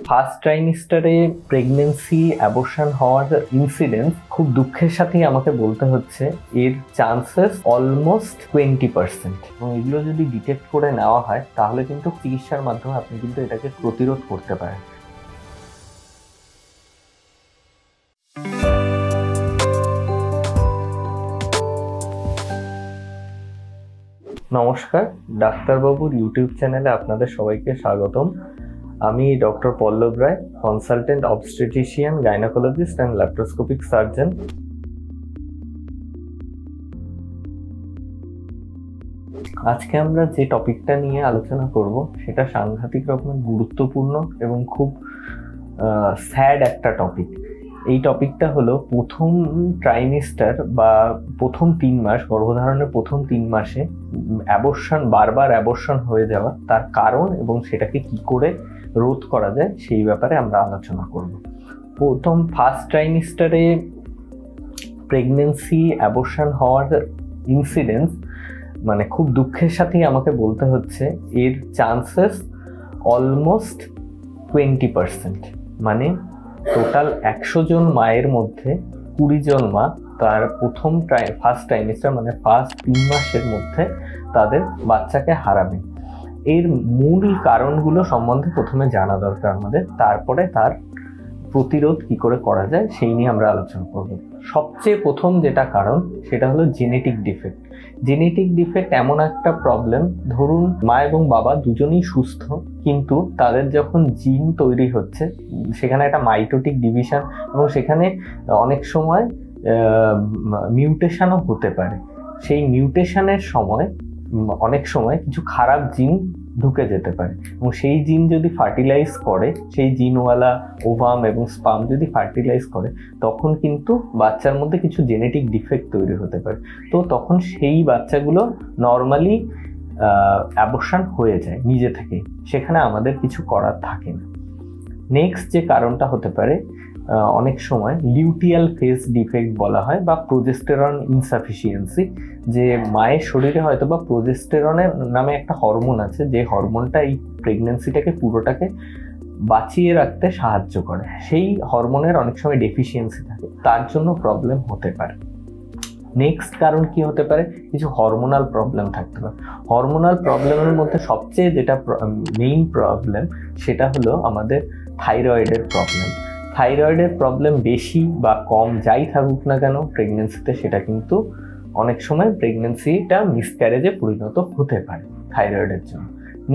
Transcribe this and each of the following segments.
First ট্রাইমিস্টারে pregnancy abortion হওয়ার incidence খুব দুঃখের সাথেই আমাকে বলতে হচ্ছে এর চান্সেস অলমোস্ট 20%। এবং এগুলো যদি ডিটেক্ট করে নেওয়া হয় তাহলে কিন্তু চিকিৎসার মাধ্যমে আপনি কিন্তু এটাকে প্রতিরোধ করতে পারেন। নমস্কার, ডাক্তারবাবুর ইউটিউব চ্যানেলে আপনাদের সবাইকে স্বাগতম। আমি doctor Pallab Roy, consultant obstetrician, gynaecologist and laparoscopic surgeon. আজকে আমরা যে টপিকটা নিয়ে আলোচনা করব সেটা সাংঘাতিক রকমের গুরুত্বপূর্ণ এবং খুব স্যাড একটা টপিক। এই টপিকটা হলো প্রথম ট্রাইমিস্টার বা প্রথম 3 মাস, গর্ভধারণের প্রথম 3 মাসে বারবার অ্যাবর্শন হয়ে যাওয়া, তার কারণ এবং সেটাকে কি করে রোধ করা যায় সেই ব্যাপারে আমরা আলোচনা করব। প্রথম ফার্স্ট ট্রাইমিস্টারে প্রেগনেন্সি অ্যাবর্শন হওয়ার ইনসিডেন্স মানে খুব দুঃখের সাথেই আমাকে বলতে হচ্ছে এর চান্সেস অলমোস্ট 20%। মানে টোটাল 100 জন মায়ের মধ্যে 20 জন মা তার ফার্স্ট ট্রাইমিস্টার মানে ফার্স্ট 3 মাসের মধ্যে তাদের বাচ্চাকে হারাবে। এর মূল কারণগুলো সম্বন্ধে প্রথমে জানা দরকার আমাদের, তারপরে তার প্রতিরোধ কি করে করা যায় সেই নিয়ে আমরা আলোচনা করব। সবচেয়ে প্রথম যেটা কারণ সেটা হলো জেনেটিক ডিফেক্ট। জেনেটিক ডিফেক্ট এমন একটা প্রবলেম, ধরুন মা এবং বাবা দুজনেই সুস্থ, কিন্তু তাদের যখন জিন তৈরি হচ্ছে সেখানে একটা মাইটোটিক ডিভিশন এবং সেখানে অনেক সময় মিউটেশনও হতে পারে। সেই মিউটেশনের সময় অনেক সময় কিছু খারাপ জিন ঢুকে যেতে পারে এবং সেই জিন যদি ফার্টিলাইজ করে, সেই জিনওয়ালা ওভাম এবং স্পার্ম যদি ফার্টিলাইজ করে, তখন কিন্তু বাচ্চার মধ্যে কিছু জেনেটিক ডিফেক্ট তৈরি হতে পারে। তো তখন সেই বাচ্চাগুলো নর্মালি অ্যাবর্শন হয়ে যায় নিজে থেকেই, সেখানে আমাদের কিছু করার থাকে না। নেক্সট যে কারণটা হতে পারে, অনেক সময় লিউটিয়াল ফেজ ডিফেক্ট বলা হয় বা প্রোজেস্টেরন ইনসাফিসিয়েন্সি, যে মায়ের শরীরে হয়তো বা প্রোজেস্টেরনের নামে একটা হরমোন আছে, যে হরমোনটা এই প্রেগনেন্সিটাকে পুরোটাকে বাঁচিয়ে রাখতে সাহায্য করে। সেই হরমোনের অনেক সময় ডেফিসিয়েন্সি থাকে, তার জন্য প্রবলেম হতে পারে। নেক্সট কারণ কি হতে পারে, কিছু হরমোনাল প্রবলেম থাকতে পারে। হরমোনাল প্রবলেমের মধ্যে সবচেয়ে যেটা মেইন প্রবলেম সেটা হলো আমাদের থাইরয়েডের প্রবলেম। থাইরয়েডের প্রবলেম বেশি বা কম যাই থাকুক না কেন প্রেগনেন্সিতে, সেটা কিন্তু অনেক সময় প্রেগনেন্সিটা মিসক্যারেজে পরিণত হতে পারে থাইরয়েডের জন্য।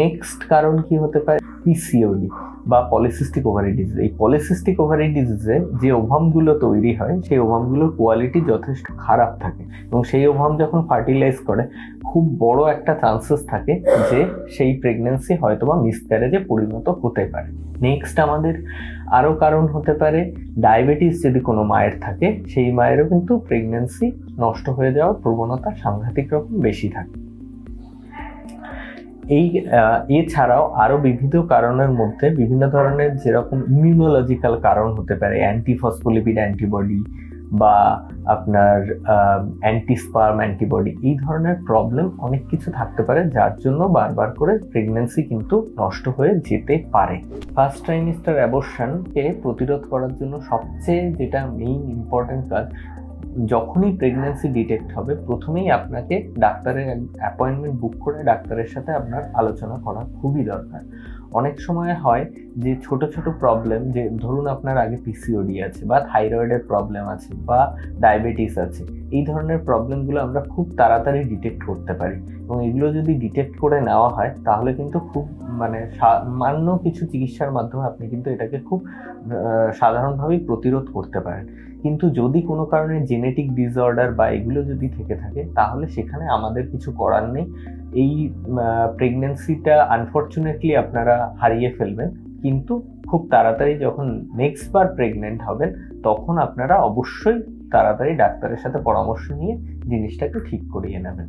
নেক্সট কারণ কি হতে পারে, পিসিওডি বা পলিসিস্টিক ওভারি ডিজিজ। এই পলিসিস্টিক ওভারি ডিজিজে যে ওভামগুলো তৈরি হয় সেই ওভামগুলোর কোয়ালিটি যথেষ্ট খারাপ থাকে এবং সেই ওভাম যখন ফার্টিলাইজ করে খুব বড় একটা চান্সেস থাকে যে সেই প্রেগনেন্সি হয়তোবা মিসক্যারেজে পরিণত হতে পারে। নেক্সট আমাদের আরও কারণ হতে পারে ডায়াবেটিস যদি কোনো মায়ের থাকে, সেই মায়েরও কিন্তু প্রেগনেন্সি নষ্ট হয়ে যাওয়ার প্রবণতা সাংঘাতিক রকম বেশি থাকে। এছাড়াও আরো বিবিধ কারণের মধ্যে বিভিন্ন ধরনের যেরকম ইমিউনোলজিক্যাল কারণ হতে পারে, অ্যান্টিফসফোলিপিড অ্যান্টিবডি বা আপনার অ্যান্টিস্পার্ম অ্যান্টিবডি, এই ধরনের প্রবলেম অনেক কিছু থাকতে পারে যার জন্য বারবার করে প্রেগনেন্সি কিন্তু নষ্ট হয়ে যেতে পারে। ফার্স্ট ট্রাইমিস্টার অ্যাবর্শনকে প্রতিরোধ করার জন্য সবচেয়ে যেটা মেইন ইম্পর্টেন্ট কাজ, যখনই প্রেগনেন্সি ডিটেক্ট হবে প্রথমেই আপনাকে ডাক্তারের অ্যাপয়েন্টমেন্ট বুক করে ডাক্তারের সাথে আপনার আলোচনা করা খুবই দরকার। অনেক সময় হয় যে ছোট ছোট প্রবলেম, যে ধরুন আপনার আগে পিসিওডি আছে বা থাইরয়েডের প্রবলেম আছে বা ডায়াবেটিস আছে, এই ধরনের প্রবলেমগুলো আমরা খুব তাড়াতাড়ি ডিটেক্ট করতে পারি এবং এগুলো যদি ডিটেক্ট করে নেওয়া হয় তাহলে কিন্তু খুব সামান্য কিছু চিকিৎসার মাধ্যমে আপনি কিন্তু এটাকে খুব সাধারণভাবেই প্রতিরোধ করতে পারেন। কিন্তু যদি কোনো কারণে জেনেটিক ডিসঅর্ডার বা এগুলো যদি থেকে থাকে তাহলে সেখানে আমাদের কিছু করার নেই। এই প্রেগনেন্সিটা আনফর্চুনেটলি আপনারা হারিয়ে ফেলবেন, কিন্তু খুব তাড়াতাড়ি যখন নেক্সট বার প্রেগনেন্ট হবেন তখন আপনারা অবশ্যই তাড়াতাড়ি ডাক্তারের সাথে পরামর্শ নিয়ে জিনিসটাকে ঠিক করিয়ে নেবেন।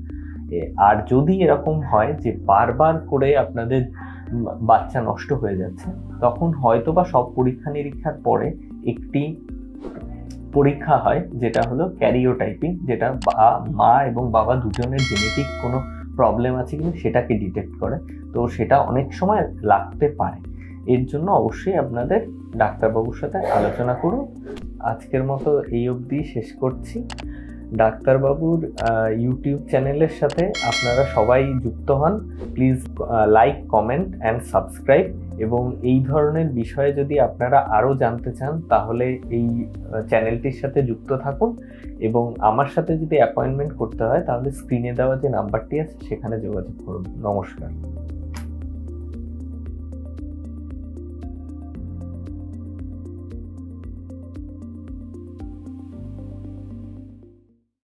আর যদি এরকম হয় যে বারবার করে আপনাদের বাচ্চা নষ্ট হয়ে যাচ্ছে, তখন হয়তো বা সব পরীক্ষা নিরীক্ষার পরে একটি পরীক্ষা হয় যেটা হলো ক্যারিওটাইপিং, যেটা মা এবং বাবা দুজনের জেনেটিক কোনো প্রবলেম আছে কিন্তু সেটাকে ডিটেক্ট করে। তো সেটা অনেক সময় লাগতে পারে। এর জন্য অবশ্যই আপনাদের ডাক্তারবাবুর সাথে আলোচনা করুন। আজকের মতো এই অবধি শেষ করছি। ডাক্তারবাবুর ইউটিউব চ্যানেলের সাথে আপনারা সবাই যুক্ত হন। Please like, comment and subscribe. এবং এই ধরনের বিষয়ে যদি আপনারা আরও জানতে চান তাহলে এই চ্যানেলটির সাথে যুক্ত থাকুন। এবং আমার সাথে যদি অ্যাপয়েন্টমেন্ট করতে হয় তাহলে স্ক্রিনে দেওয়া যে নাম্বারটি আছে সেখানে যোগাযোগ করুন। নমস্কার।